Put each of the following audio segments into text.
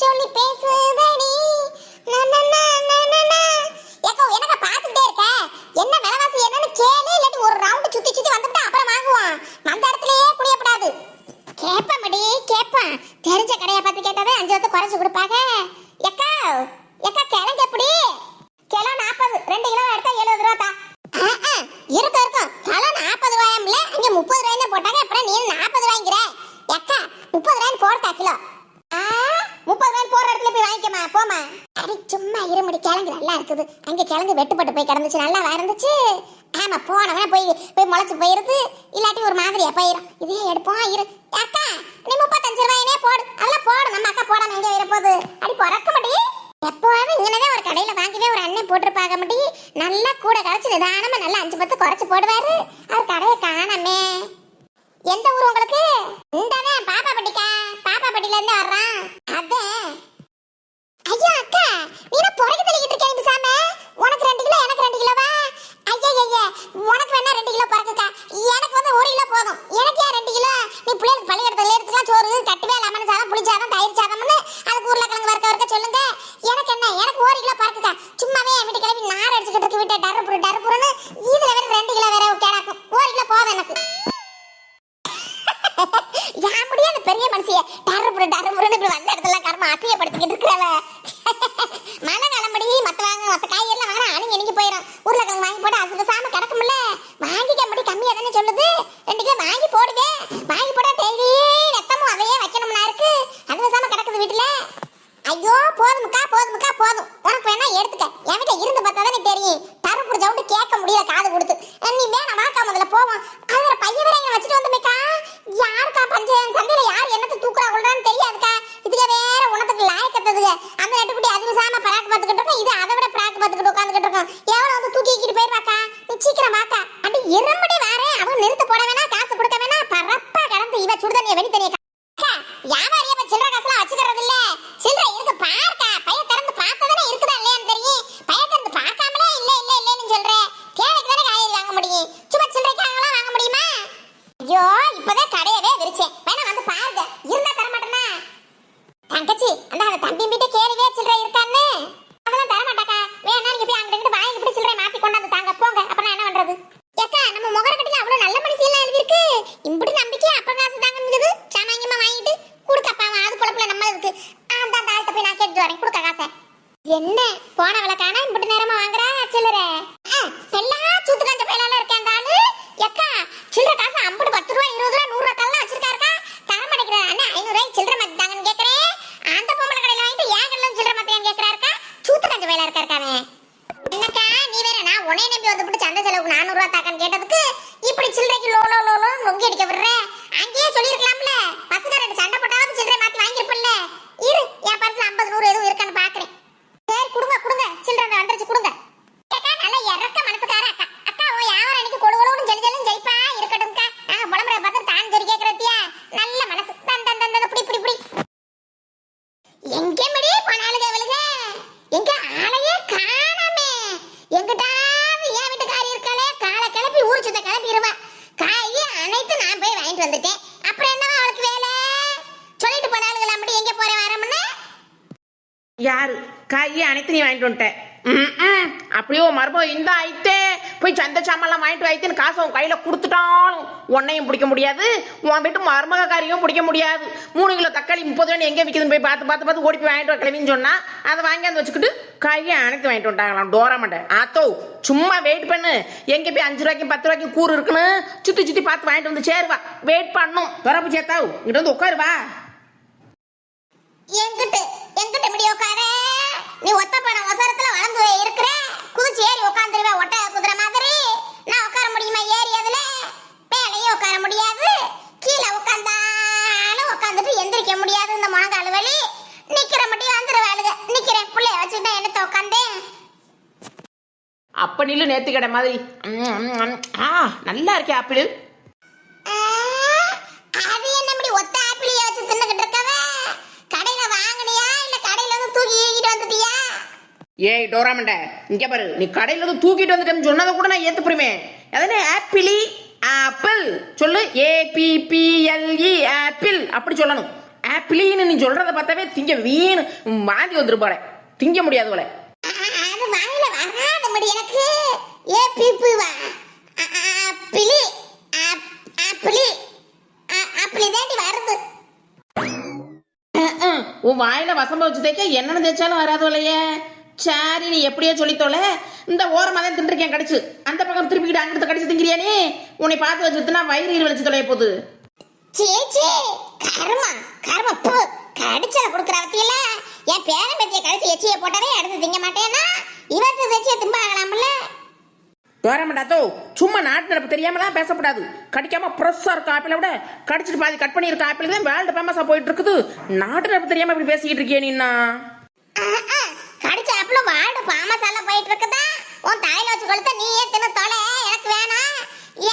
சொல்லி பேசுதடி ஏக்கோ என்னக்கா பாத்துட்டே இருக்க? என்ன விலைவாசி என்னன்னு கேளு, இல்லாட்டி ஒரு ரவுண்ட் சுத்தி சுத்தி வந்துட்டு அப்புறம் வாங்குவோம். அந்த இடத்துலயே குடியப்படாது. கேப்பமடி கேப்பேன். தெரிஞ்ச கடையை பார்த்து கேட்டாவே 5 வந்து குறைச்சு கொடுப்பாங்க. ஏக்கா ஏக்கா கிழங்கு எப்படி? கிலோ 40, 2 கிலோ எடுத்தா 70 ரூபா தான். இருக்கும் இருக்கும். கிலோ 40 ரூபாயம்ல, இங்க 30 ரூபாய் போட்டாங்க. அப்புறம் நீ 40 வாங்கிக்கிற. ஏக்கா 30 ரூபாய் போட்டா கிலோ. 30 ரூபாய் போற இடத்துல போய் வாங்கிக்கமா போமா. அடி சும்மா இருமுடி, கிழங்கு நல்லா இருக்குது. அங்க கிழங்கு வெட்டுப்பட்டு போய் கிடந்துச்சு, நல்லா இருந்துச்சு. ஆமா போனவன போய் போய் முளைச்சு போயிருது, இல்லாட்டி ஒரு மாதிரியா போயிரும். இதே எடுப்போம் இரு. அக்கா நீ 35 ரூபாயினே போடு. அதெல்லாம் போடு, நம்ம அக்கா போடாம எங்க வரப்போகுது? அடி பிறக்க மாட்டி. எப்போவாவது இங்கனதான் ஒரு கடையில வாங்கிவே ஒரு அண்ணன் போட்டிருப்பாங்க மாட்டி. நல்லா கூட கரைச்சு நிதானமா நல்லா 5-10 குறைச்சு போடுவாரு. அவர் கடையை காணாமே. எந்த ஊர் உங்களுக்கு? இந்ததான் பாப்பாப்பட்டிக்கா. பாப்பாப்பட்டில இருந்து வர்றான். அதான். ஐயா அக்கா நீ பொறகு தள்ளிக்கிட்டு இருக்கேன் பேசாம. உனக்கு 2 கிலோ எனக்கு 2 கிலோவா? ஐயா உனக்கு வேணா 2 கிலோ பறக்குக்கா, எனக்கு வந்து 1 கிலோ போதும். எனக்கு ஏன் 2 கிலோ? நீ பிள்ளைகளுக்கு பள்ளிக்கூடத்துல எடுத்துக்கலாம். சோறு கட்டுவே லெமன் சாதம், புளி சாதம், தயிர் சாதம்னு அதுக்கு உருளைக்கிழங்கு வறுக்க சொல்லுங்க. எனக்கு என்ன, எனக்கு 1 கிலோ பறக்குக்கா. சும்மாவே என் வீட்டு கிளம்பி நார் அடிச்சுக்கிட்டு இருக்கு. வீட்டை டருப்புருன்னு இதுல வேற 2 கிலோ வேற கேடாக்கும். 1 கிலோ போதும் எனக்கு. யா முடியாது பெரிய மனுஷிய டருப்புருன்னு இப்படி வந்த இடத்துல கர்ம அசியப்படுத்திக்கிட்டு இருக்கிறவ. மழை கிளம்படி மத்த காய்கறிலாம் வாங்கினா அணிங்க எனக்கு போயிடும். உருளைக்கிழங்கு வாங்கி போட்டு அது பேசாம கிடக்கும்ல. வாங்கிக்க முடி கம்மியா தானே சொல்லுது. 2 கிலோ வாங்கி போடுவேன். வாங்கி போட டெய்லி ரத்தமும் அதையே வைக்கணும்னா இருக்கு. அது பேசாம கிடக்குது வீட்டுல. ஐயோ போதுமுக்கா போதும். உனக்கு வேணா எடுத்துக்க. என் வீட்டை இருந்து பார்த்தா தானே தெரியும். டருப்புரு சவுண்டு கேட்க முடியல காது கொடுத்து. நீ வேணா வாக்கா முதல்ல போவோம். அது ஒரு பையன் வேற இங்க வச்சுட்டு வந்தமேக்கா. யாருக்கா சந்தையில யார் என்னத்தை தூக்குறா கொள்றான்னு தெரியாதுக்கா. இதுக்கு வேற உனத்துக்கு லாயக்கத்ததுங்க. அந்த 2 குட்டி அது விசாம பராக்கு பார்த்துக்கிட்டு இருக்கோம். இது அதை விட பராக்கு பார்த்துக்கிட்டு உட்காந்துக்கிட்டு இருக்கோம். எவ்வளவு வந்து தூக்கிக்கிட்டு போயிருவாக்கா. நீ சீக்கிரம் வாக்கா. அப்படி இரும்படி வேற அவங்க நிறுத்த போட வேணா, காசு கொடுக்க வேணா. பரப்பா கடந்து இவ சுடுதண்ணிய வெடி தண்ணிய வியாபாரியா சில்லற காசுலாம் வச்சுக்கிறது இல்ல. சில்லற இருக்கு பாருக்கா. பைய திறந்து பார்த்ததானே இருக்குதா இல்லையான்னு தெரியும். பைய திறந்து பார்க்காமலே இல்லன்னு சொல்றேன். தேவைக்கு தானே காய்கறி வாங்க முடியும். சும்மா சில்லறைக்காகலாம் வாங்க முடியுமா? ஐயோ இப்பதான் கடையவே விரிச்சேன். வேணா வந்து பாருங்க. இருந்தா தர மாட்டேனா? தங்கச்சி அந்த தம்பி வீட்டை கேள்வியே சில்லறை இருக்கான்னு. அதெல்லாம் தர மாட்டாக்கா. வேணா நீங்க போய் அங்கிட்டு வாங்கி இப்படி சில்லறை மாத்தி கொண்டாந்து தாங்க போங்க. அப்புறம் என்ன பண்றது? ஏக்கா நம்ம முகரக்கட்டில அவ்வளவு நல்ல மனுஷியெல்லாம் எழுதிருக்கு. இப்படி நம்பிக்கை அப்ப காசு தாங்க சாமாங்கியமா வாங்கிட்டு கொடுக்கப்பா. அது பொழப்புல நம்ம இருக்கு. அந்த ஆள்கிட்ட போய் நான் கேட்டு வரேன். கொடுக்க காசை. என்ன போன விளக்கானா இப்படி நேரமா வாங்குறா சில்லறை? எல்லாம் சூத்து கஞ்ச பையலால இருக்கேன் அந்த ஆளு. ஏக்கா சில்லறை காசு 50, 10 ரூபா, 20 ரூபா, 100 ரூபா கல்லாம் வச்சிருக்காருக்கா. தர மாட்டேங்கிறேன். அண்ணா 500 ரூபாய்க்கு சில்லறை மாத்தி தாங்கன்னு கேட்கறேன். அந்த பொம்பளை கடையில வாங்கிட்டு ஏன் கடையில சில்லறை மாத்தியான்னு கேட்கறாருக்கா. சூத்து கஞ்ச பையலா இருக்காருக்கானே. என்னக்கா நீ வேற நான் உன்னை நம்பி வந்து சந்தை செலவுக்கு 400 ரூபா தாக்கன்னு கேட்டதுக்கு இப்படி சில்லறைக்கு லோலோ நொங்கி அடிக்க விடுற. அங்கேயே சொல்லிருக்கலாம்ல. பசங்க 2 சண்டை போட்டாவது சில்லறை மாத்தி வாங்கிருப்பல்ல. இரு என் பர்ஸ்ல 50, 100 எதுவும் இருக்கான்னு பாக்குறேன். சரி கொடுங்க சில்லறை வந்துருச்சு கொடுங்க. அக்கா நல்ல இறக்க மனசுக்கார அக்கா. அக்கா ஓ யாரும் எனக்கு கொடுன்னு ஜெலிஜலும் ஜெயிப்பா இருக்கட்டும்க்கா. நாங்க புலம்புற பார்த்து தான் சொல்லி கேட்கறத்தியா. நல்ல மனசு தந்த புடி எங்கே மடி போனாலுங்க அவளுங்க. எங்க ஆளையே காணாமே. எங்கிட்டாவது என் வீட்டுக்காரி இருக்காளே காலை கிளப்பி ஊர் சுத்த கிளப்பிடுவா. காயை அனைத்து நான் போய் வாங்கிட்டு வந்துட்டேன். அப்புறம் என்னவா அவளுக்கு வேலை? சொல்லிட்டு போனாலுங்களா அப்படி எங்க போறேன் வரமுன்னு. யாரு காயை அனைத்து நீ வாங்கிட்டு வந்துட்டேன்? அப்படியோ மரபோ இந்த ஆயிட்டே போய் சந்தை சாமான்லாம் வாங்கிட்டு ஆயிட்டுன்னு காசை உன் கையில கொடுத்துட்டாலும் உன்னையும் பிடிக்க முடியாது, உன் வீட்டு மருமக காரியும் பிடிக்க முடியாது. 3 கிலோ தக்காளி 30 ரூபாய் எங்கே விற்குதுன்னு போய் பார்த்து ஓடி போய் வாங்கிட்டு வர கிளம்பின்னு சொன்னா அதை வாங்கியாந்து வச்சுக்கிட்டு காயை அனைத்து வாங்கிட்டு வந்துட்டாங்களாம். டோரா மாட்டேன் ஆத்தோ சும்மா வெயிட் பண்ணு. எங்க போய் 5 ரூபாய்க்கும் 10 ரூபாய்க்கும் கூறு இருக்குன்னு சுத்தி பார்த்து வாங்கிட்டு வந்து சேருவா. வெயிட் பண்ணும் வரப்பு சேத்தாவு இங்கிட்ட வந்து உட்காருவா. எங்கிட்ட இப்படி உட்கார? நீ ஒத்த பண ஒசரத்துல வளர்ந்து இருக்கிற. குதிச்சு ஏறி உட்காந்துருவ ஒட்ட குதிரை மாதிரி. நான் உட்கார முடியுமா ஏறி? அதுல மேலையும் உட்கார முடியாது, கீழே உட்காந்தாலும் உட்காந்துட்டு எந்திரிக்க முடியாது. இந்த முழங்கால் வலி. நிக்கிற மட்டும் வந்துருவாளுங்க. நிக்கிறேன் புள்ளைய வச்சுட்டு என்னத்த உட்காந்தேன். அப்ப நில்லு நேத்து கடை மாதிரி. நல்லா இருக்கே ஆப்பிள். அது என்ன இப்படி ஒத்த ஆப்பிளைய வச்சு தின்னுகிட்டு இருக்கவ? கடையில வாங்குனியா இல்ல கடையில வந்து தூக்கி ஏறிட்டு வந்துட்டியா? ஏய் டோராமண்ட இங்க பாரு. நீ கடையில இருந்து தூக்கிட்டு வந்துட்டேன்னு சொன்னதை கூட நான் ஏத்துப்புடுமே. அதானே ஆப்பிள் சொல்லு. APPLE ஆப்பிள் அப்படி சொல்லணும். ஆப்பிளின்னு நீ சொல்றத பார்த்தாவே திங்க வீணு வாந்தி வந்துரு போல, திங்க முடியாது போல. அது வாயில வராத மடி எனக்கு. ஏ பீப்பு வா. ஆப்பிளி ஆப்பிளி ஆப்பிளி தாண்டி வருது. உன் வாயில வசம்ப வச்சு தேய்க்க என்னன்னு தேய்ச்சாலும் வராது இல்லையே. சரி நீ எப்படியோ சொல்லித்தோல. இந்த ஓரமாக தான் தின்றுருக்கேன் கடிச்சு, அந்த பக்கம் திருப்பிக்கிட்டு அங்கிட்ட கடிச்சு திங்கிறியானே. உன்னை பார்த்து வச்சுட்டுனா வயிறு வலிச்சு தொலைய போகுது. சேச்சே கர்மா கர்மா போ. கடிச்சல கொடுக்குற அவத்தியில என் பேரன் பத்திய கடிச்சு எச்சியை போட்டாவே அடுத்து திங்க மாட்டேன்னா இவற்றை எச்சியை திம்ப ஆகலாம்ல. தோரமாட்டாத்தோ, சும்மா நாட்டு நடப்பு தெரியாமலாம் பேசக்கூடாது. கடிக்காம ப்ரெஸ்ஸா இருக்க ஆப்பிளை விட கடிச்சிட்டு பாதி கட் பண்ணி இருக்க ஆப்பிள் தான் வேர்ல்டு ஃபேமஸா போயிட்டு இருக்குது. நாட்டு நடப்பு தெரியாம இப்படி பேசிக்கிட்டு இருக்கியே நீ. கடிச்ச ஆப்பிள் வேர்ல்டு ஃபேமஸால போயிட்டு இருக்குதா? உன் தலையில வச்சு கொளுத்த நீ ஏன் தின்னு தொலை, எனக்கு வேணாம்.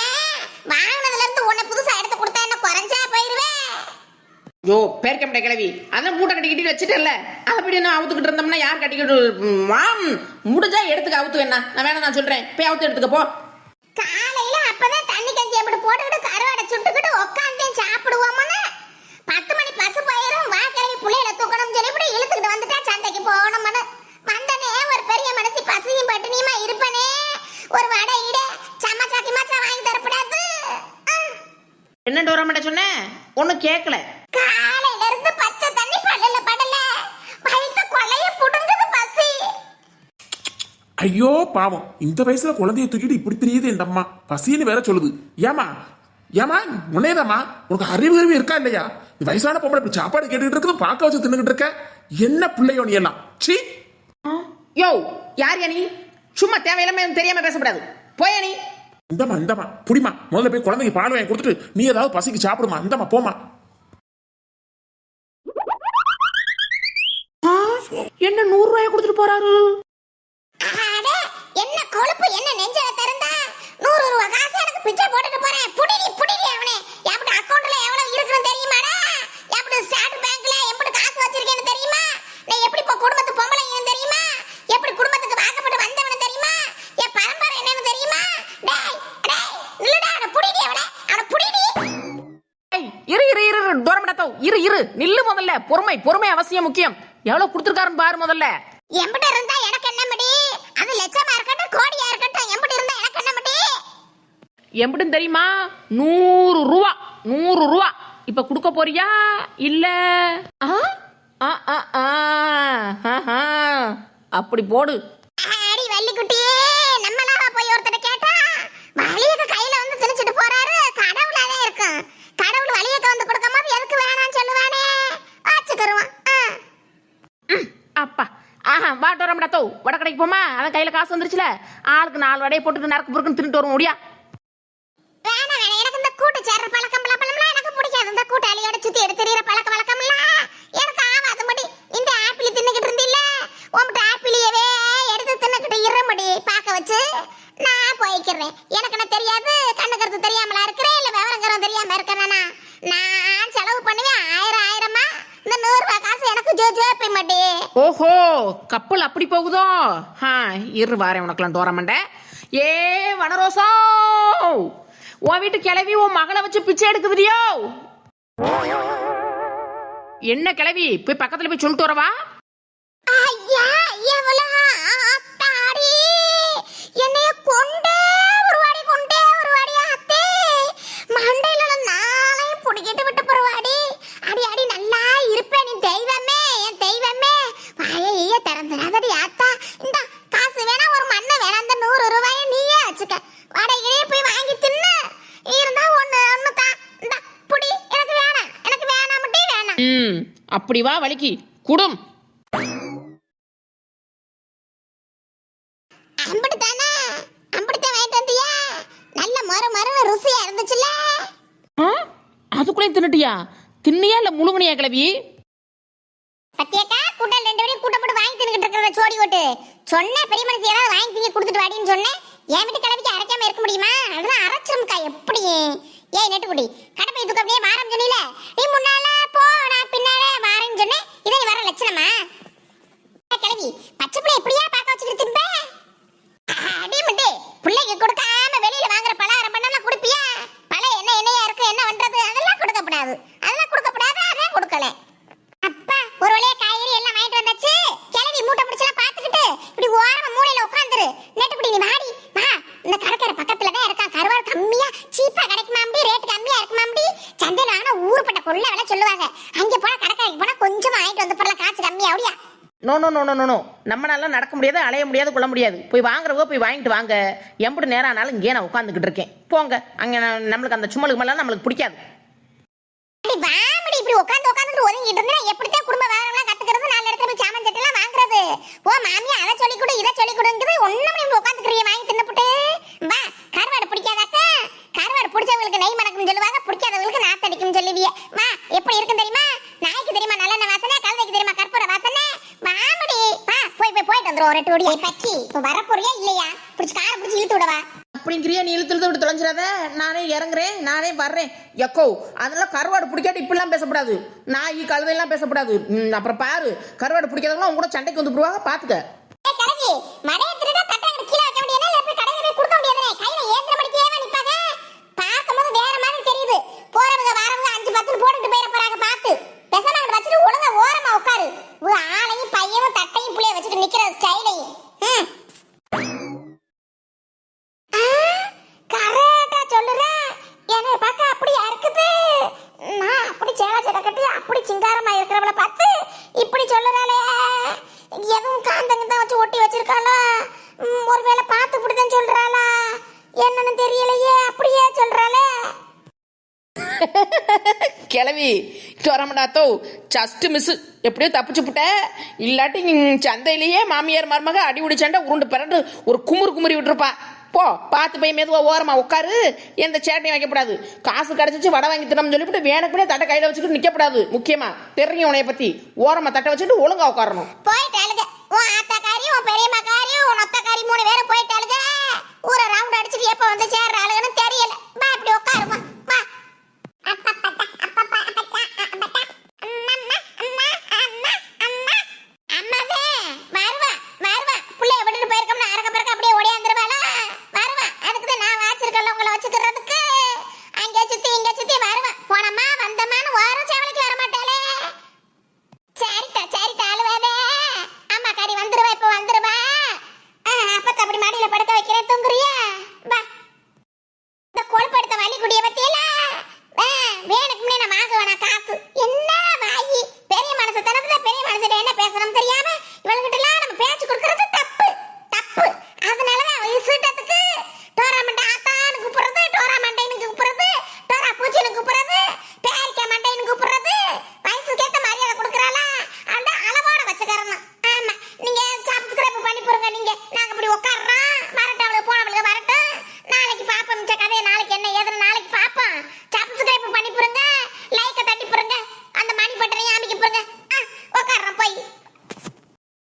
ஏன் வாங்கினதுல இருந்து உன்னை புதுசா எடுத்து கொடுத்தா என்ன குறைஞ்சா போயிருவே? யோ பேர்க்கப்பட்ட கிளவி, அதான் மூட்டை கட்டிக்கிட்டு வச்சுட்டேன்ல, அதை அப்படி நான் அவுத்துக்கிட்டு இருந்தோம்னா யார் கட்டிக்கிட்டு முடிஞ்சா எடுத்துக்க அவுத்து வேணா. நான் வேணா நான் சொல்றேன், போய் அவுத்து எடுத்துக்க போ. காலையில அப்பதான் தண்ணி கஞ்சி எப்படி போட்டுக்கிட்டு கருவாடை சுட்டுக்கிட்டு உட்காந்து சாப்பிடுவோம்னு 10 மணி பசு போயிரும். வா கிளவி புள்ளையில தூக்கணும்னு சொல்லி இப்படி இழுத்துக்கிட்டு வந்துட்டா சந்தைக்கு போகணும்னு. வந்தனே ஒரு பெரிய மனசு பசியும் பட்டினியுமா இருப்பனே. ஒரு வடை இட சமச்சாக்கி மச்சா வாங்கி தரப்படாது. என்ன டோரமாட்ட சொன்ன? ஒன்னும் கேட்கல. காலையில இருந்து பச்சை தண்ணி படல படல வயித்து கொலைய புடுங்குது பசி. ஐயோ பாவம், இந்த வயசுல குழந்தைய தூக்கிட்டு இப்படி தெரியுது இந்த அம்மா. பசின்னு வேற சொல்லுது. ஏமா ஏமா உன்னேதாம்மா, உனக்கு அறிவு இருக்கா இல்லையா? இந்த வயசான பொம்பளை இப்படி சாப்பாடு கேட்டுக்கிட்டு இருக்குது, பார்க்க வச்சு தின்னுகிட்டு இருக்க. என்ன பிள்ளையோ நீ எல்லாம்? சீ. யோ யார் நீ? சும்மா தேவையில்லாம தெரியாம பேசக்கூடாது. போய நீ. இந்தம்மா புடிமா, முதல்ல போய் குழந்தைக்கு பால் வாங்கி கொடுத்துட்டு நீ ஏதாவது பசிக்கு சாப்பிடுமா. இந்தம்மா போமா. என்ன 100 ரூபாய் கொடுத்துட்டு போறாரு? என்ன கொழுப்பு, என்ன நெஞ்சல திறந்தா 100 ரூபாய் காசு எனக்கு பிச்சை போட்டுட்டு போறேன். புடிடி அவனே. எப்படி அக்கவுண்ட்ல எவ்வளவு இருக்குன்னு தெரியுமாடா? எப்படி ஸ்டார்ட் பேங்க்ல எப்படி காசு வச்சிருக்கேன்னு தெரியுமா? நான் எப்படி இப்ப குடும்பத்து பொம்பளைன்னு தெரியுமா? எப்படி குடும்பத்துக்கு வாக்கப்பட்டு வந்தவன தெரியுமா? என் பரம்பரை என்னன்னு தெரியுமா? டேய் நில்லுடா, அவனை புடிடி. அவனை புடிடி. இரு டோரமாட்டோ, இரு நில்லு. முதல்ல பொறுமை அவசியம் முக்கியம். எவ்வளவு கொடுத்துருக்காருன்னு பாரு முதல்ல. எம்பிட்ட இருந்தா எனக்கு என்ன மடி? அது லட்சமா இருக்கட்டும் கோடியா இருக்கட்டும், எம்பிட்ட இருந்தா எனக்கு என்ன மடி? எம்பிட்டு தெரியுமா? 100 ரூபா. இப்ப கொடுக்க போறியா இல்ல? அப்படி போடு. அடி வள்ளிக்குட்டியே, நம்மளாவா போய் ஒருத்தட கேட்டா வலியக்க கையில வந்து திணிச்சிட்டு போறாரு. கடவுளாவே இருக்கும். கடவுள் வலியக்க வந்து கொடுக்கும்போது எதுக்கு வேணாம்னு சொல்லுவானே, ஆச்சுக்கருவான். அப்பா வா டோரமாட்டோ, வடை கடைக்கு போமா. அவன் கையில காசு வந்துருச்சுல, ஆளுக்கு 4 வடையை போட்டுட்டு நறுக்கு பொறுக்குன்னு தின்னுட்டு வரும் முடியா? வேணாம் எனக்கு இந்த கூட்டு சேர்ற பழக்கம் எனக்கு பிடிக்காது. இந்த கூட்டாளியோட சுத்தி எடுத்துற பழக்க வழக்கம்லாம் எனக்கு ஆகாது மடி. இந்த ஆப்பிள் தின்னுக்கிட்டு இருந்தில்ல, உன்கிட்ட ஆப்பிளியவே எடுத்து தின்னுக்கிட்டு இருமடி பார்க்க வச்சு நான் போய்க்கிறேன். எனக்கு என்ன தெரியாது, கண்ணு கருத்து தெரியாமலா இருக்கிறேன், இல்ல விவரங்கரம் தெரியாம இருக்கிறேன்னா நான் செலவு பண்ணுவேன். ஆயிரமா இந்த 100 ரூபாய் காசு எனக்கு ஜோஜோப்பை மாட்டே. ஓஹோ, கப்பல் அப்படி போகுதோ? இரு வாரேன் உனக்குலாம் டோரமாண்ட. ஏ வனரோசோ, உன் வீட்டு கிளவி உன் மகளை வச்சு பிச்சை எடுக்குதுடியோ. என்ன கிளவி, போய் பக்கத்துல போய் சொல்லிட்டு வரவா? ஐயா எவ்வளோ அத்தாடி, என்னைய கொண்டே ஒரு வாடி அத்தே. மண்டையில நாளையும் புடிக்கிட்டு விட்டு போறவாடி. அடி நல்லா இருப்பேன். நீ தெய்வமே, என் தெய்வமே. வாயை திறந்துடாதடி ஆத்தா. இந்த காசு வேணா, ஒரு மண்ணை வேணா, இந்த 100 ரூபாயை நீயே வச்சுக்க. வாடகையே போய் வாங்கி தின்னு இருந்தா ஒண்ணு தான். இந்த புடி, எனக்கு வேணாம் மட்டும் வேணாம். அப்படி வா வலிக்கு குடும். அம்படுத்தான் வாங்கிட்டு வந்தியா? நல்ல மர ருசியா இருந்துச்சுல்ல? அதுக்குள்ளே தின்னுட்டியா? தின்னியா இல்ல முழுங்கனியா கிளவி? பத்தியக்கா கூட்டல் 2 பேரும் கூட்ட போட்டு வாங்கி தின்னுட்டு இருக்கிற சோடி ஓட்டு. சொன்ன பெரிய மனுஷி ஏதாவது வாங்கி திங்க கொடுத்துட்டு வாடின்னு சொன்னேன். என் வீட்டு கிளவிக்கு அரைக்காம இருக்க முடியுமா? அதெல்லாம் அரைச்சிரும்க்கா. எப்படி ஏய் நெட்டுக்குடி, கடப்பை இதுக்கு அப்படியே வாரம் சொன்னீல, நீ முன்னால போ நான் பின்னாலே வாரேன்னு சொன்னேன். இதை நீ வர லட்சணமா? கிளவி பச்சை பிள்ளை எப்படியா பார்க்க வச்சுக்கிட்டு திம்ப? அடிமட்டு பிள்ளைக்கு கொடுக்காம வெளியில வாங்குற பலகாரம் பண்ணலாம் குடிப்பியா? பல எண்ணெயா இருக்கு, என்ன பண்றது? அதெல்லாம் கொடுக்கப்படாது. அதான் கொடுக்கல. முடியா அப்படியா? No no no no no no நம்மளால நடக்க முடியாது, அலைய முடியாது, கொள்ள முடியாது. போய் வாங்குறவங்க போய் வாங்கிட்டு வாங்க. எம்புட்டு நேரம் ஆனாலும் இங்கே நான் உட்காந்துக்கிட்டு இருக்கேன். போங்க அங்கே. நம்மளுக்கு அந்த சும்மலுக்கு மேலாம் நம்மளுக்கு பிடிக்காது. அடி வாமடி, இப்படி உட்காந்து உட்காந்துட்டு ஒதுங்கிட்டு இருந்தா எப்படித்தான் குடும்ப வேலைலாம் கத்துக்கிறது? நாலு இடத்துல போய் சாமான் சட்டெல்லாம் வாங்குறது? ஓ மாமியா அதை சொல்லி கொடு இதை சொல்லி கொடுங்குது. ஒண்ணும் இப்படி உட்காந்துக்கிறீங்க வாங்கி தின்னுப்புட்டு. வா, கருவாடு பிடிக்காதாக்கா? கருவாடு பிடிச்சவங்களுக்கு நெய் மணக்கும்னு சொல்லுவாங்க, பிடிக்காதவங்களுக்கு நாத்தடிக்கும்னு சொல்லுவீங்க. வா, எப்படி இருக்குன்னு தெரியுமா? நாய்க்கு தெரியுமா நல்லெண்ணெய் வாசனை, கழுதைக்கு தெரியுமா கற்பூர வாசனை? வாமடி வா, போயிட்டு வந்துரும் ஒரு 2 ஓடி பக்கி. இப்போ வரப்போறியா இல்லையா? பிடிச்சி காரை பிடிச்சி இழுத்து விடவா? அப்படிங்கிறியா? நீ இழுத்து விட்டு தொலைஞ்சிடாத. நானே இறங்குறேன், நானே வர்றேன். எக்கோ அதெல்லாம் கருவாடு பிடிக்காது இப்படிலாம் பேசக்கூடாது. நாய் கழுதையெல்லாம் பேசக்கூடாது. அப்புறம் பாரு, கருவாடு பிடிக்காதவங்களும் அவங்க கூட சண்டைக்கு வந்து போடுவாங்க, பாத்துக்க. ஏய் கிழவி, மடைய திருடா தட்டை அங்க கீழ வைக்க முடியாதே, இல்ல போய் கடையில போய் கொடுக்க முடியாதே. கையில ஏந்திர மடிக்கேவா நிப்பாங்க? பாக்கும்போது வேற மாதிரி தெரியுது. போறவங்க வரவங்க 5-10 போட்டுட்டு போயிட போறாங்க பாத்து. பேசாம அங்க வச்சிட்டு ஒழுங்கா ஓரமா உட்காரு. ஒரு ஆளையும் பையனும் தட்டையும் புளிய வச்சிட்டு நிக்கிற ஸ்டைலையும். கரெக்டா சொல்லுற. என்னை பார்க்க அப்படியா இருக்குது? நான் அப்படி சேலை சட்டை கட்டி அப்படி சிங்காரமா இருக்கிறவளை பார்த்து இப்படி சொல்லுறாளே. எதுவும் காந்தங்க தான் வச்சு ஒட்டி வச்சிருக்காளா? ஒருவேளை பார்த்து இப்படிதான் சொல்றாளா? என்னன்னு தெரியலையே, அப்படியே சொல்றாளே. கிளவி வரமாட்டாத்தோ, ஜஸ்ட் மிஸ். எப்படியோ தப்பிச்சு புட்ட. இல்லாட்டி சந்தையிலேயே மாமியார் மருமக அடி உடி சண்டை உருண்டு பிறண்டு ஒரு குமுறி விட்டுருப்பா. போ, பார்த்து போய் மெதுவா ஓரமா உட்காரு. எந்த சேட்டையும் வைக்கப்படாது. காசு கிடைச்சிச்சு வடை வாங்கி தினம்னு சொல்லிவிட்டு வேணுக்குனே தட்டை கையில வச்சுக்கிட்டு நிக்கப்படாது. முக்கியமா தெரியும் உனைய பத்தி. ஓரமா தட்டை வச்சுட்டு ஒழுங்கா உட்காரணும். போயிட்டு